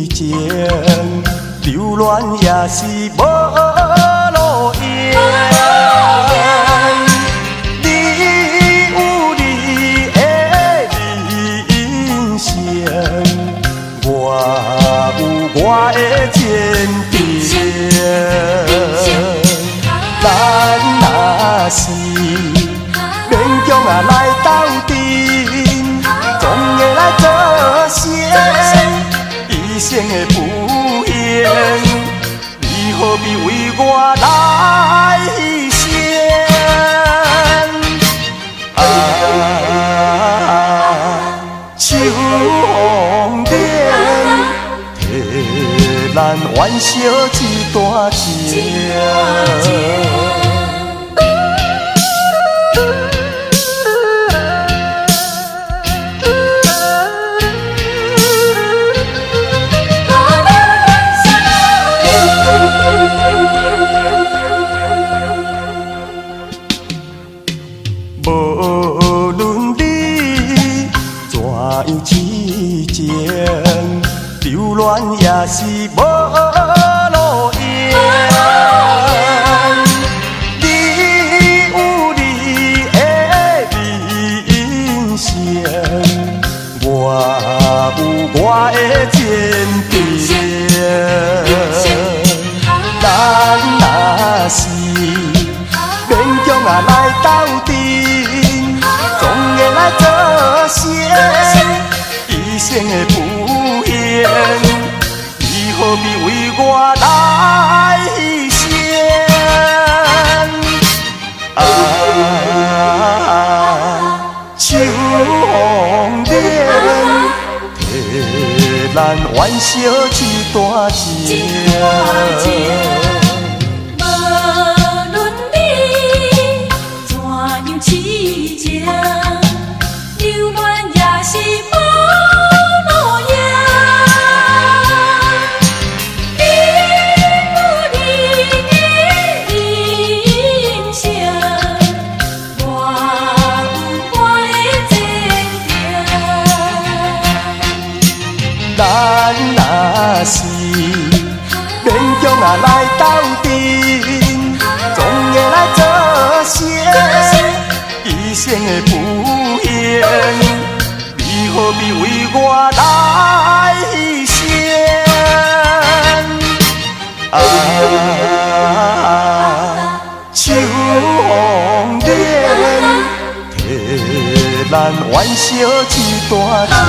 情，留恋也是无路用。你有你的人生，我有我的前程。咱若是勉强来斗阵，总会来做成一生的浮现。你何必为我来牺牲？秋风点，替咱挽烧一段情。无论你怎样痴情，留恋也是无路用。你有你的人生，我有我的前程。咱若是勉强来斗阵，总会来做成一生的浮现。你何必为我来牺牲？秋风点，替咱挽烧一段情。咱若是勉强来斗阵，总会来做成一生的浮现。你何必为我来牺牲？秋风点，替咱挽烧一段情。